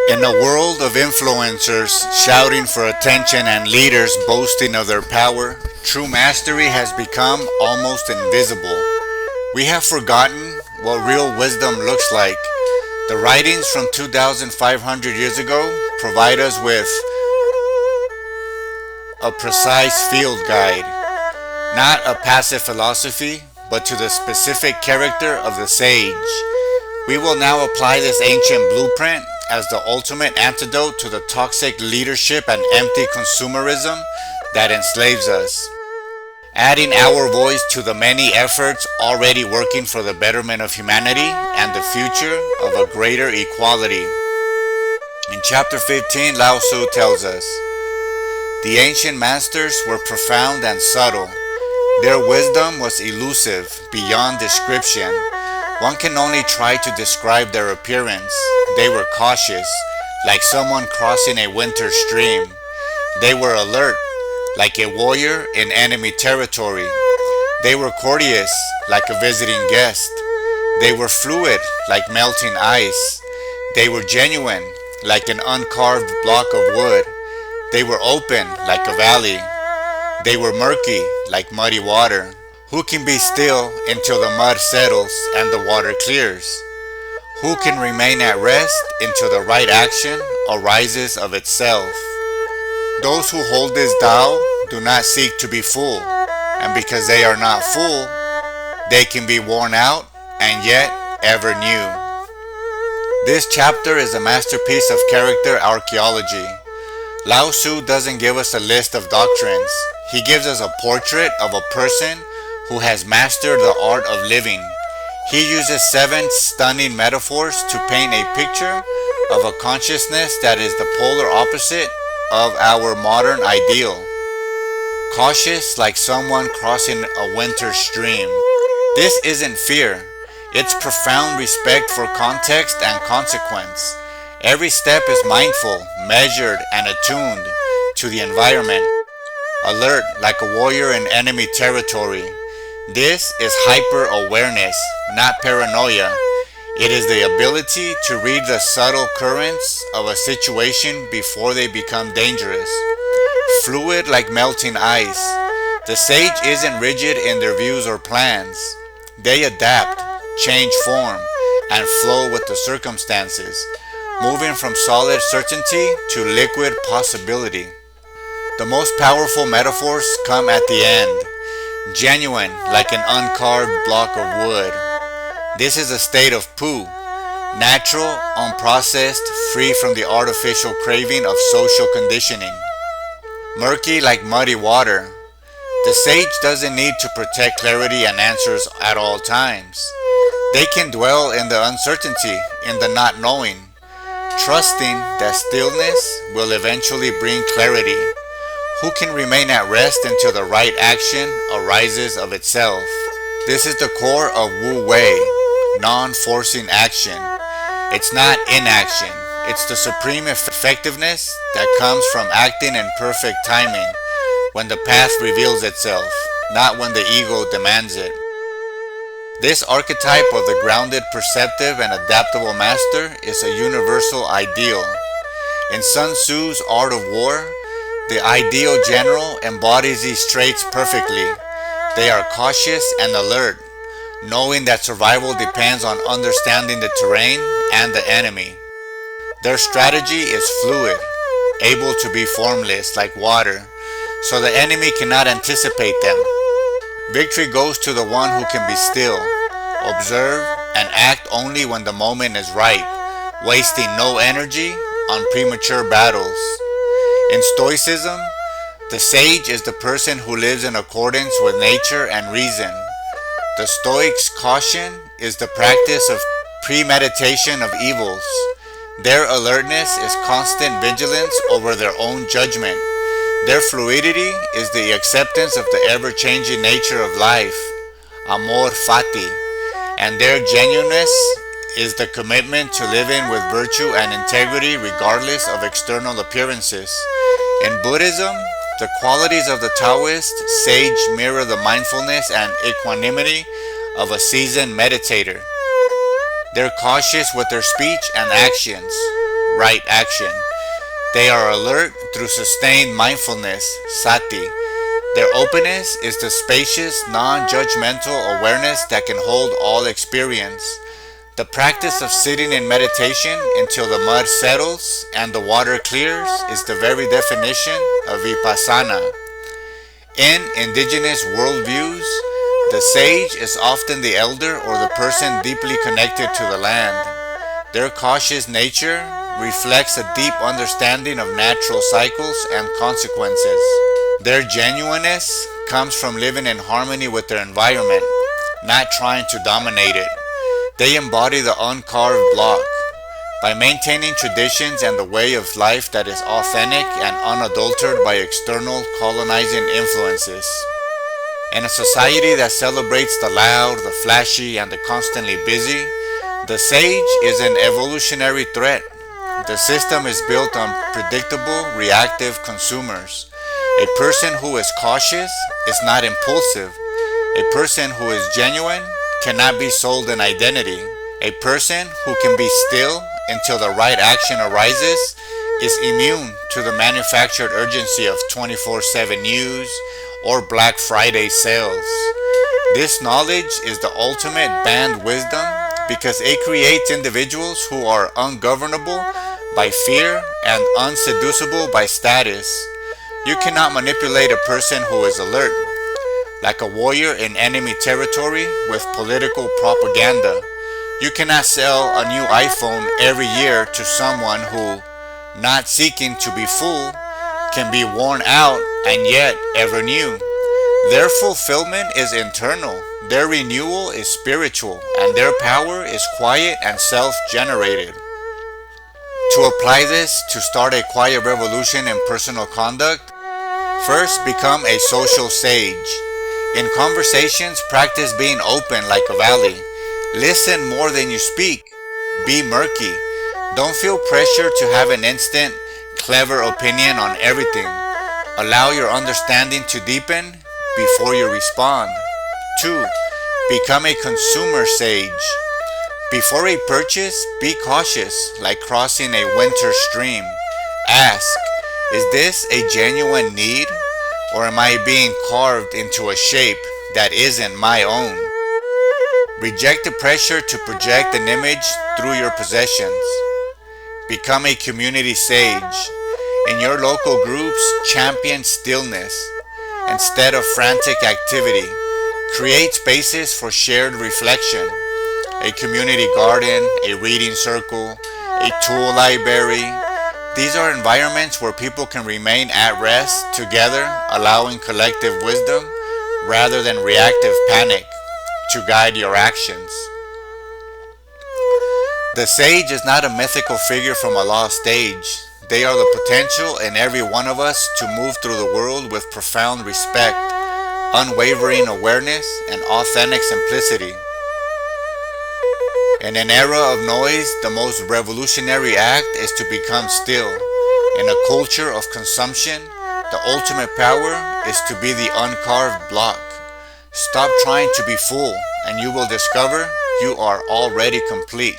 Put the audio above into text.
In a world of influencers shouting for attention and leaders boasting of their power, true mastery has become almost invisible. We have forgotten what real wisdom looks like. The writings from 2,500 years ago provide us with a precise field guide, not a passive philosophy, but to the specific character of the sage. We will now apply this ancient blueprint as the ultimate antidote to the toxic leadership and empty consumerism that enslaves us, adding our voice to the many efforts already working for the betterment of humanity and the future of a greater equality. In chapter 15, Lao Tzu tells us, "The ancient masters were profound and subtle. Their wisdom was elusive, beyond description. One can only try to describe their appearance. They were cautious, like someone crossing a winter stream. They were alert, like a warrior in enemy territory. They were courteous, like a visiting guest. They were fluid, like melting ice. They were genuine, like an uncarved block of wood. They were open, like a valley. They were murky, like muddy water. Who can be still until the mud settles and the water clears? Who can remain at rest until the right action arises of itself? Those who hold this Tao do not seek to be full, and because they are not full, they can be worn out and yet ever new." This chapter is a masterpiece of character archaeology. Lao Tzu doesn't give us a list of doctrines. He gives us a portrait of a person who has mastered the art of living. He uses 7 stunning metaphors to paint a picture of a consciousness that is the polar opposite of our modern ideal. Cautious, like someone crossing a winter stream. This isn't fear. It's profound respect for context and consequence. Every step is mindful, measured, and attuned to the environment. Alert, like a warrior in enemy territory. This is hyper-awareness, not paranoia. It is the ability to read the subtle currents of a situation before they become dangerous. Fluid like melting ice. The sage isn't rigid in their views or plans. They adapt, change form, and flow with the circumstances, moving from solid certainty to liquid possibility. The most powerful metaphors come at the end. Genuine, like an uncarved block of wood. This is a state of poo, natural, unprocessed, free from the artificial craving of social conditioning. Murky, like muddy water. The sage doesn't need to protect clarity and answers at all times. They can dwell in the uncertainty, in the not knowing, trusting that stillness will eventually bring clarity. Who can remain at rest until the right action arises of itself? This is the core of Wu Wei, non-forcing action. It's not inaction. It's the supreme effectiveness that comes from acting in perfect timing, when the path reveals itself, not when the ego demands it. This archetype of the grounded, perceptive, and adaptable master is a universal ideal. In Sun Tzu's Art of War, the ideal general embodies these traits perfectly. They are cautious and alert, knowing that survival depends on understanding the terrain and the enemy. Their strategy is fluid, able to be formless like water, so the enemy cannot anticipate them. Victory goes to the one who can be still, observe, and act only when the moment is right, wasting no energy on premature battles. In Stoicism, the sage is the person who lives in accordance with nature and reason. The Stoics' caution is the practice of premeditation of evils. Their alertness is constant vigilance over their own judgment. Their fluidity is the acceptance of the ever-changing nature of life, amor fati, and their genuineness is the commitment to living with virtue and integrity regardless of external appearances. In Buddhism, the qualities of the Taoist sage mirror the mindfulness and equanimity of a seasoned meditator. They're cautious with their speech and actions, right action. They are alert through sustained mindfulness, sati. Their openness is the spacious, non-judgmental awareness that can hold all experience. The practice of sitting in meditation until the mud settles and the water clears is the very definition of vipassana. In indigenous worldviews, the sage is often the elder or the person deeply connected to the land. Their cautious nature reflects a deep understanding of natural cycles and consequences. Their genuineness comes from living in harmony with their environment, not trying to dominate it. They embody the uncarved block. By maintaining traditions and the way of life that is authentic and unadulterated by external colonizing influences. In a society that celebrates the loud, the flashy, and the constantly busy, the sage is an evolutionary threat. The system is built on predictable, reactive consumers. A person who is cautious is not impulsive. A person who is genuine cannot be sold an identity. A person who can be still until the right action arises is immune to the manufactured urgency of 24/7 news or Black Friday sales. This knowledge is the ultimate banned wisdom because it creates individuals who are ungovernable by fear and unseducible by status. You cannot manipulate a person who is alert, like a warrior in enemy territory with political propaganda. You cannot sell a new iPhone every year to someone who, not seeking to be full, can be worn out and yet ever new. Their fulfillment is internal, their renewal is spiritual, and their power is quiet and self-generated. To apply this to start a quiet revolution in personal conduct, first become a social sage. In conversations, practice being open like a valley. Listen more than you speak. Be murky. Don't feel pressure to have an instant, clever opinion on everything. Allow your understanding to deepen before you respond. 2. Become a consumer sage. Before a purchase, be cautious, like crossing a winter stream. Ask, is this a genuine need, or am I being carved into a shape that isn't my own? Reject the pressure to project an image through your possessions. Become a community sage. In your local groups, champion stillness instead of frantic activity. Create spaces for shared reflection. A community garden, a reading circle, a tool library. These are environments where people can remain at rest together, allowing collective wisdom rather than reactive panic to guide your actions. The sage is not a mythical figure from a lost age. They are the potential in every one of us to move through the world with profound respect, unwavering awareness, and authentic simplicity. In an era of noise, the most revolutionary act is to become still. In a culture of consumption, the ultimate power is to be the uncarved block. Stop trying to be full, and you will discover you are already complete.